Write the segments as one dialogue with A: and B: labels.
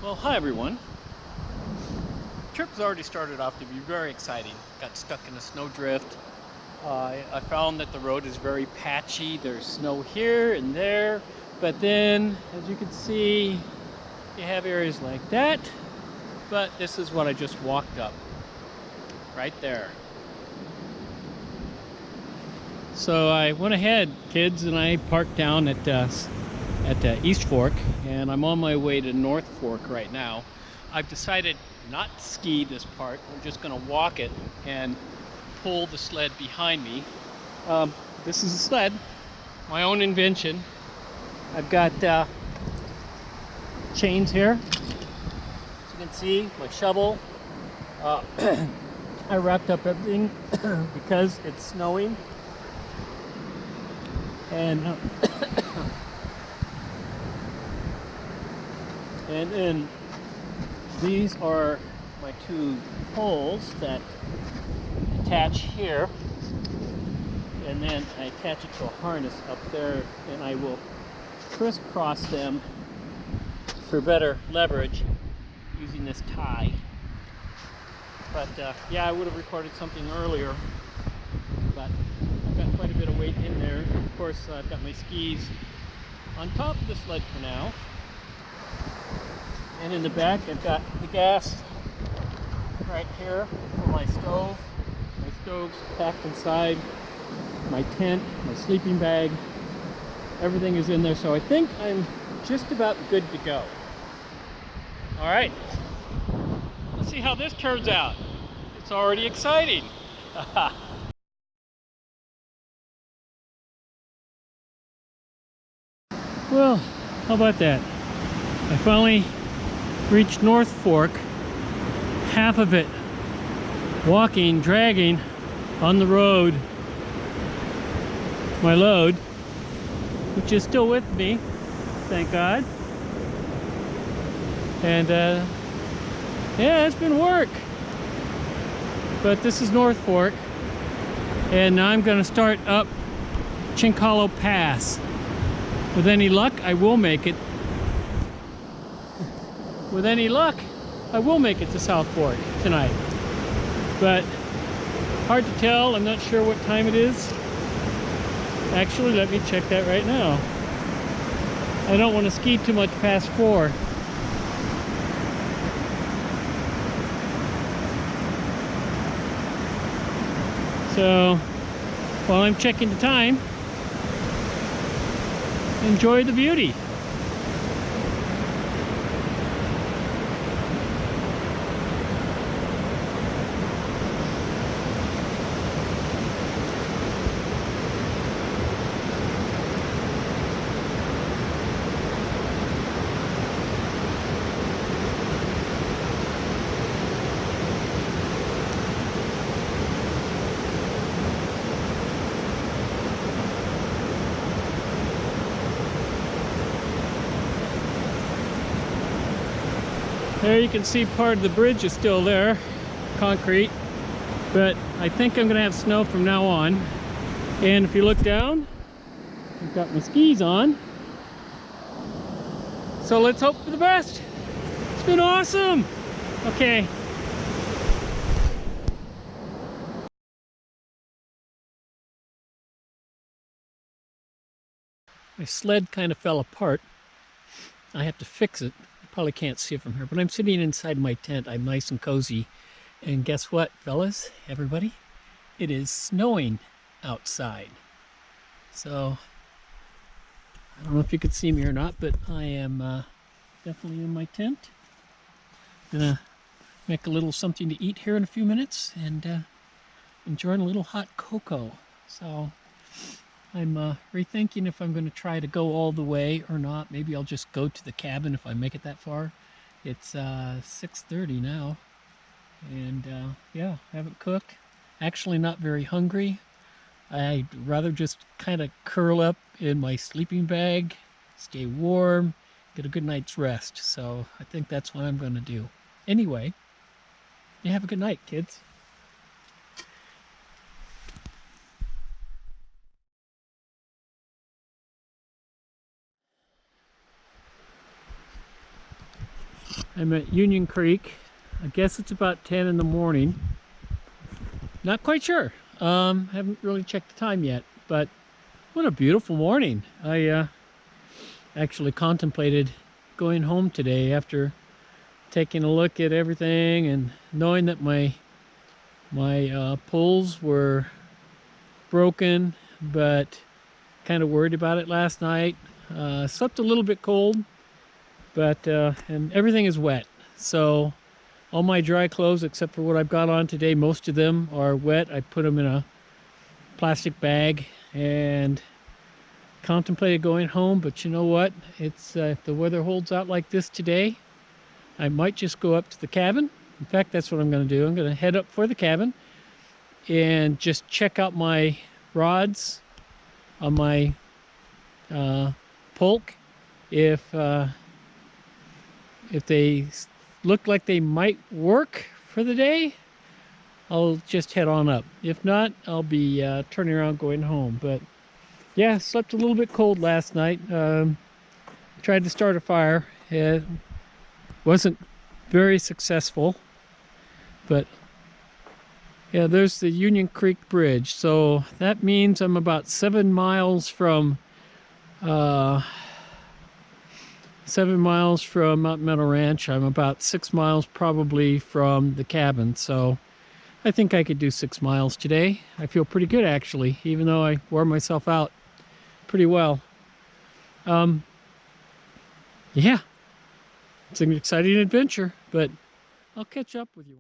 A: Well, hi everyone. Trip's already started off to be very exciting. Got stuck in a snowdrift. I found that the road is very patchy. There's snow here and there, but then, as you can see, you have areas like that. But this is what I just walked up, right there. So I went ahead, kids, and I parked down at East Fork, and I'm on my way to North Fork right now. I've decided not to ski this part. I'm just going to walk it and pull the sled behind me. This is a sled, my own invention. I've got chains here, as you can see, my shovel. I wrapped up everything because it's snowing. And and then these are my two poles that attach here, and then I attach it to a harness up there, and I will crisscross them for better leverage using this tie. But yeah, I would have recorded something earlier, but I've got quite a bit of weight in there. Of course, I've got my skis on top of the sled for now. And in the back, I've got the gas right here for my stove. My stove's packed inside my tent, my sleeping bag. Everything is in there, so I think I'm just about good to go. All right, let's see how this turns out. It's already exciting. Well, how about that? I finally reached North Fork, half of it walking, dragging on the road, my load, which is still with me, thank God. And yeah, it's been work. But this is North Fork, and now I'm going to start up Chink Hollow Pass. With any luck, I will make it. With any luck, I will make it to South Fork tonight. But hard to tell. I'm not sure what time it is. Actually, let me check that right now. I don't want to ski too much past 4. So, while I'm checking the time, enjoy the beauty. There you can see part of the bridge is still there, concrete, but I think I'm gonna have snow from now on. And if you look down, I've got my skis on. So let's hope for the best. It's been awesome. Okay. My sled kind of fell apart. I have to fix it. Probably can't see it from here, but I'm sitting inside my tent. I'm nice and cozy. And guess what, fellas, everybody? It is snowing outside. So, I don't know if you could see me or not, but I am definitely in my tent. Gonna make a little something to eat here in a few minutes and enjoying a little hot cocoa. So, I'm rethinking if I'm going to try to go all the way or not. Maybe I'll just go to the cabin if I make it that far. It's 6:30 now, and yeah, haven't cooked. Actually not very hungry. I'd rather just kind of curl up in my sleeping bag, stay warm, get a good night's rest. So I think that's what I'm going to do. Anyway, you have a good night, kids. I'm at Union Creek. I guess it's about 10 in the morning. Not quite sure. Haven't really checked the time yet, but what a beautiful morning. I actually contemplated going home today after taking a look at everything and knowing that my poles were broken, but kind of worried about it last night. Slept a little bit cold, but and everything is wet. So all my dry clothes, except for what I've got on today, most of them are wet. I put them in a plastic bag and contemplated going home, but you know what? It's if the weather holds out like this today, I might just go up to the cabin. In fact, that's what I'm going to do. I'm going to head up for the cabin and just check out my rods on my polk. If they look like they might work for the day, I'll just head on up. If not, I'll be turning around going home. But yeah, slept a little bit cold last night. Tried to start a fire. It wasn't very successful, but yeah, there's the Union Creek Bridge. So that means I'm about 7 miles from 7 miles from Mountain Meadow Ranch. I'm about 6 miles probably from the cabin. So I think I could do 6 miles today. I feel pretty good actually, even though I wore myself out pretty well. Yeah, it's an exciting adventure, but I'll catch up with you.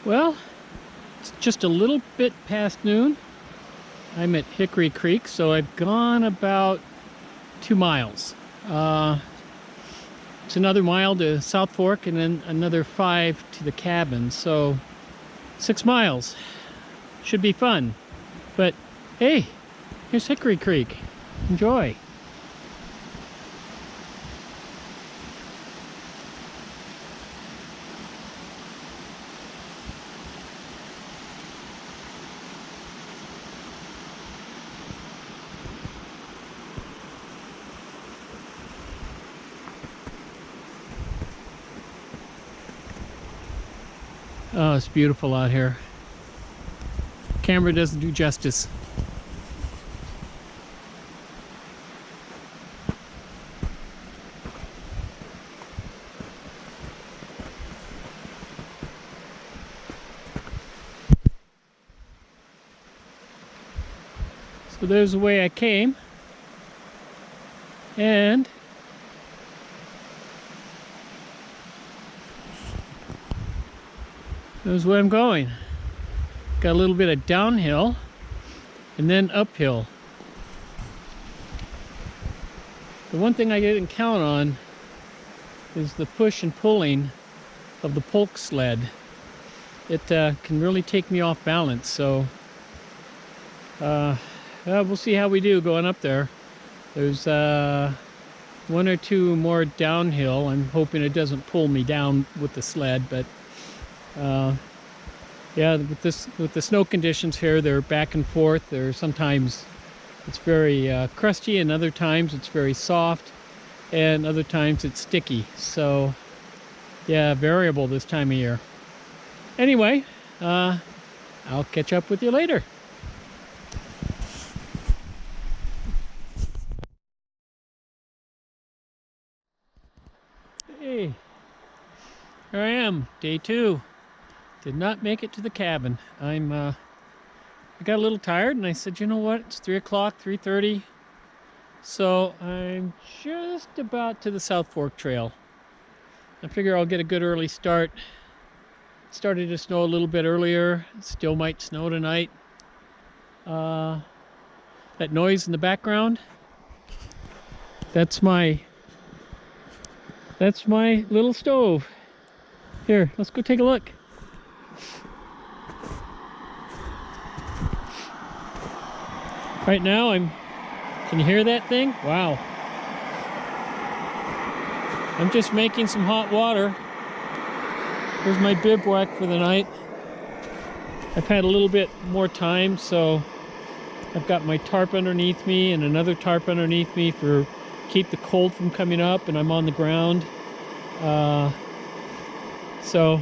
A: Well, it's just a little bit past noon. I'm at Hickory Creek, so I've gone about 2 miles. It's another mile to South Fork and then another 5 to the cabin, so 6 miles. Should be fun. But hey, here's Hickory Creek. Enjoy. Oh, it's beautiful out here. Camera doesn't do justice. So there's the way I came, and there's where I'm going. Got a little bit of downhill and then uphill. The one thing I didn't count on is the push and pulling of the polk sled. It can really take me off balance, so we'll see how we do going up there. There's 1 or 2 more downhill. I'm hoping it doesn't pull me down with the sled, but yeah, with the snow conditions here, they're back and forth. Sometimes it's very crusty, and other times it's very soft, and other times it's sticky. So yeah, variable this time of year. Anyway, I'll catch up with you later. Hey, here I am, day 2. Did not make it to the cabin. I got a little tired, and I said, you know what? It's 3 o'clock, 3:30. So I'm just about to the South Fork Trail. I figure I'll get a good early start. It started to snow a little bit earlier. It still might snow tonight. That noise in the background, that's my little stove. Here, let's go take a look. Right now can you hear that thing? Wow. I'm just making some hot water. Here's my bivouac for the night. I've had a little bit more time, so I've got my tarp underneath me and another tarp underneath me for keep the cold from coming up, and I'm on the ground. So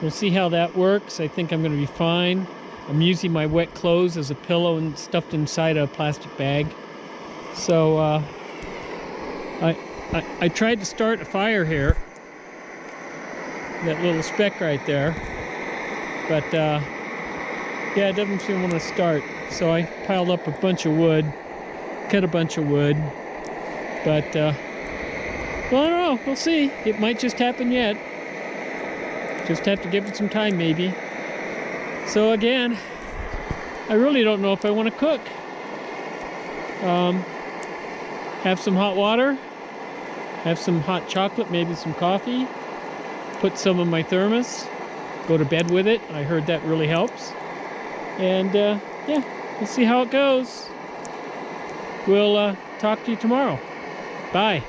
A: we'll see how that works. I think I'm going to be fine. I'm using my wet clothes as a pillow and stuffed inside a plastic bag. So I tried to start a fire here, that little speck right there, but yeah, it doesn't seem to want to start. So I piled up a bunch of wood, cut a bunch of wood, but well, I don't know, we'll see. It might just happen yet. Just have to give it some time, maybe. So again, I really don't know if I want to cook. Have some hot water, have some hot chocolate, maybe some coffee, put some in my thermos, go to bed with it. I heard that really helps. And yeah, we'll see how it goes. We'll talk to you tomorrow. Bye.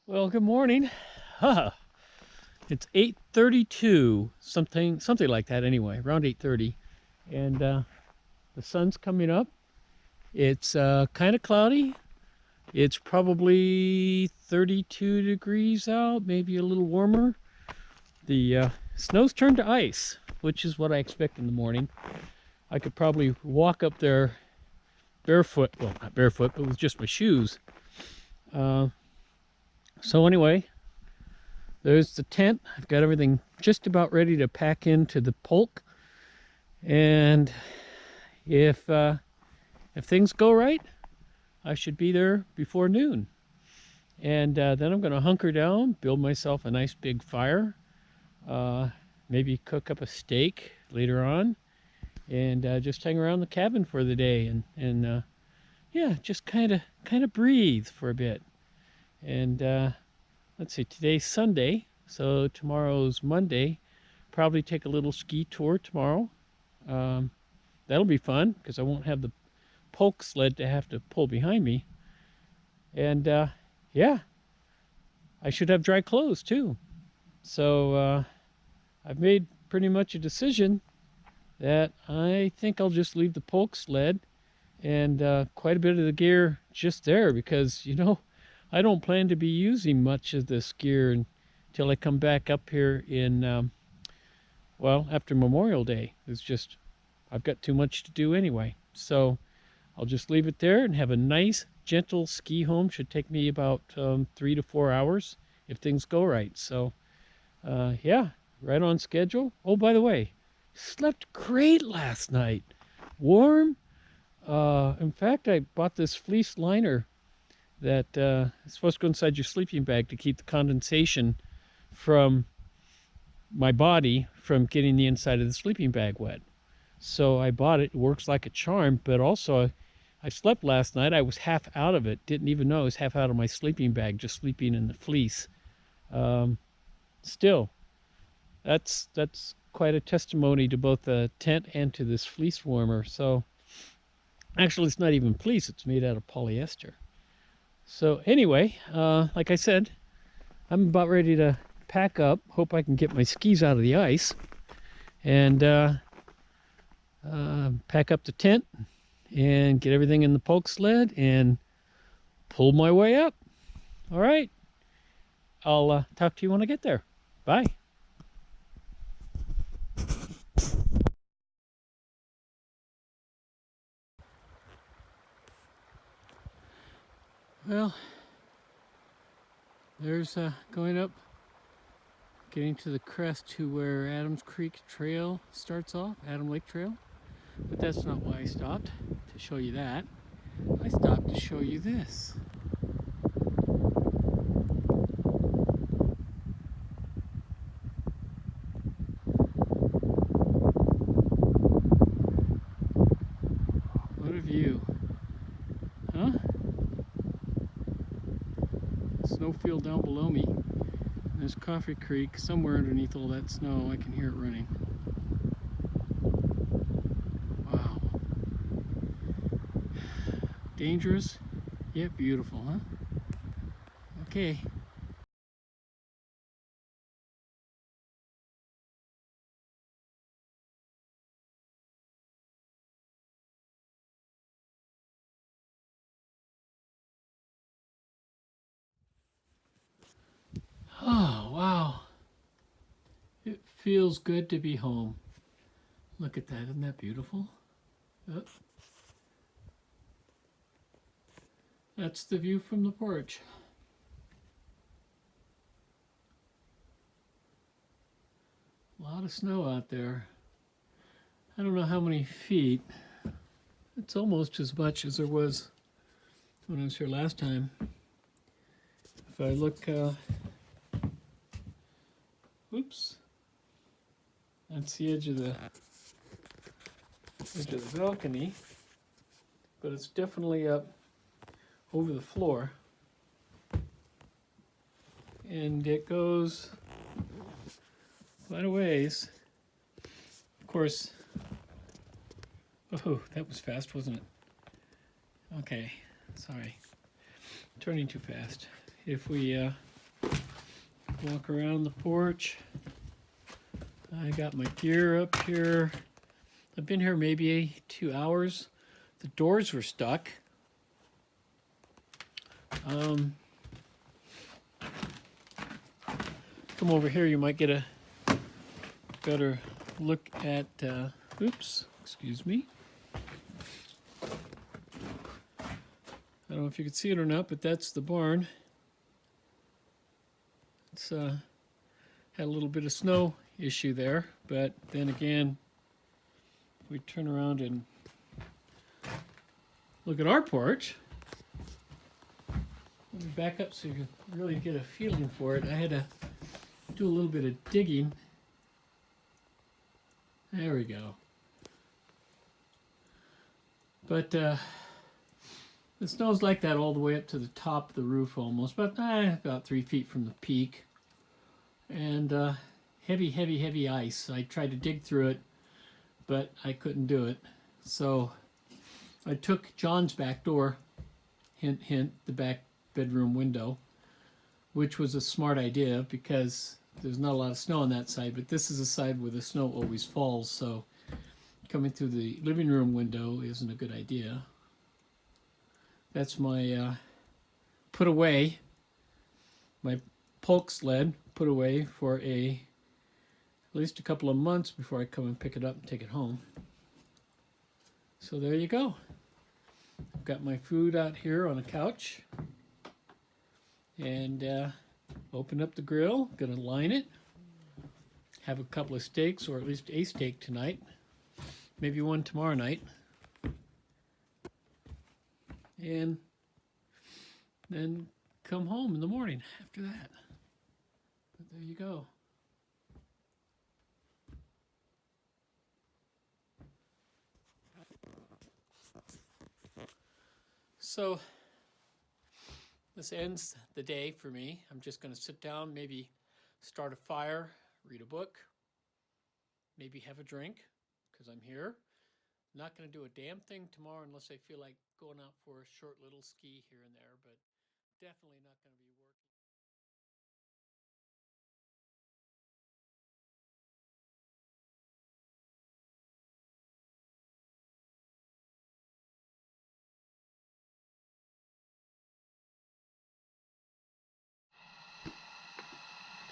A: Well, good morning. It's 8:32, something like that anyway, around 8:30. And the sun's coming up. It's kind of cloudy. It's probably 32 degrees out, maybe a little warmer. The snow's turned to ice, which is what I expect in the morning. I could probably walk up there barefoot, well, not barefoot, but with just my shoes. So anyway, there's the tent. I've got everything just about ready to pack into the polk. And if things go right, I should be there before noon. And then I'm going to hunker down, build myself a nice big fire, maybe cook up a steak later on, and just hang around the cabin for the day, and yeah, just kind of breathe for a bit. And let's see, today's Sunday, so tomorrow's Monday. Probably take a little ski tour tomorrow. That'll be fun because I won't have the polk sled to have to pull behind me. And yeah, I should have dry clothes too. So I've made pretty much a decision that I think I'll just leave the polk sled and quite a bit of the gear just there, because, you know, I don't plan to be using much of this gear until I come back up here in, well, after Memorial Day. It's just, I've got too much to do anyway. So I'll just leave it there and have a nice, gentle ski home. Should take me about 3 to 4 hours if things go right. So yeah, right on schedule. Oh, by the way, slept great last night. Warm. In fact, I bought this fleece liner that is supposed to go inside your sleeping bag to keep the condensation from my body from getting the inside of the sleeping bag wet. So I bought it. It works like a charm, but also I slept last night. I was half out of it. Didn't even know I was half out of my sleeping bag, just sleeping in the fleece. Still, that's quite a testimony to both the tent and to this fleece warmer. So actually, it's not even fleece. It's made out of polyester. So anyway, like I said, I'm about ready to pack up. Hope I can get my skis out of the ice and pack up the tent and get everything in the polk sled and pull my way up. All right. I'll talk to you when I get there. Bye. Well, there's going up, getting to the crest to where Adams Creek Trail starts off, Adam Lake Trail. But that's not why I stopped, to show you that. I stopped to show you this. What a view. Huh? Snowfield down below me. There's Coffee Creek somewhere underneath all that snow. I can hear it running. Wow. Dangerous, yet beautiful, huh? Okay. Oh, wow. It feels good to be home. Look at that. Isn't that beautiful? Oh, that's the view from the porch. A lot of snow out there. I don't know how many feet. It's almost as much as there was when I was here last time. If I look, oops, that's the edge of the balcony, but it's definitely up over the floor, and it goes quite a ways. Of course, oh, that was fast, wasn't it? Okay, sorry, turning too fast. If we walk around the porch, I got my gear up here. I've been here maybe 2 hours. The doors were stuck. Come over here, you might get a better look at, oops, excuse me. I don't know if you can see it or not, but that's the barn. It's had a little bit of snow issue there, but then again, if we turn around and look at our porch, let me back up so you can really get a feeling for it. I had to do a little bit of digging. There we go. But the snow's like that all the way up to the top of the roof almost, but about 3 feet from the peak. And heavy, heavy, heavy ice. I tried to dig through it, but I couldn't do it. So I took John's back door, hint, hint, the back bedroom window, which was a smart idea because there's not a lot of snow on that side, but this is a side where the snow always falls, so coming through the living room window isn't a good idea. That's my put away, my Polk sled put away for at least a couple of months before I come and pick it up and take it home. So there you go. I've got my food out here on a couch, and open up the grill, gonna line it, have a couple of steaks, or at least a steak tonight, maybe one tomorrow night, and then come home in the morning after that. But there you go. So this ends the day for me. I'm just going to sit down, maybe start a fire, read a book, maybe have a drink because I'm here. I'm not going to do a damn thing tomorrow unless I feel like going out for a short little ski here and there, but definitely not going to be working.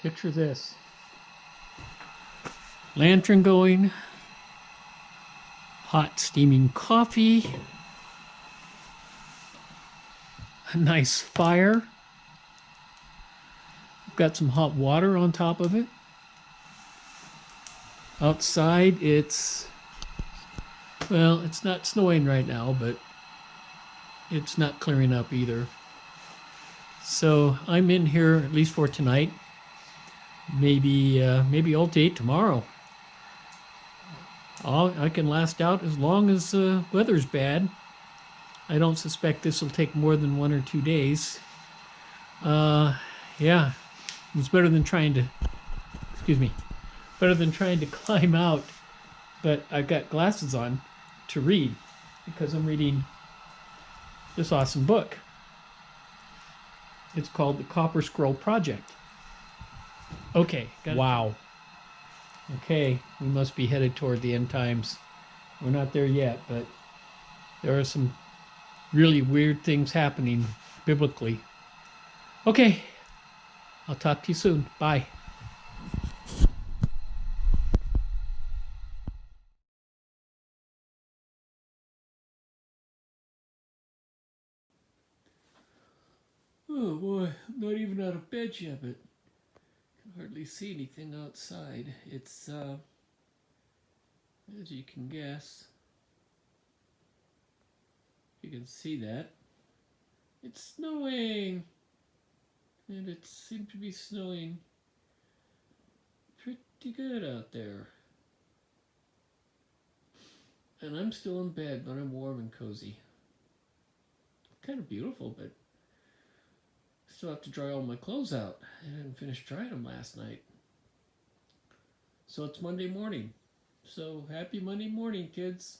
A: Picture this. Lantern going, hot steaming coffee, a nice fire. Got some hot water on top of it. Outside it's not snowing right now, but it's not clearing up either. So I'm in here at least for tonight. Maybe all day tomorrow. I can last out as long as the weather's bad. I don't suspect this will take more than 1 or 2 days. Yeah, it's better than trying to, better than trying to climb out. But I've got glasses on to read because I'm reading this awesome book. It's called The Copper Scroll Project. Okay. Wow. Okay, we must be headed toward the end times. We're not there yet, but there are some really weird things happening biblically. Okay, I'll talk to you soon. Bye. Oh boy, I'm not even out of bed yet, but I can hardly see anything outside. It's, as you can guess, you can see that. It's snowing! And it seemed to be snowing pretty good out there. And I'm still in bed, but I'm warm and cozy. Kind of beautiful, but still have to dry all my clothes out. I didn't finish drying them last night. So it's Monday morning. So happy Monday morning, kids.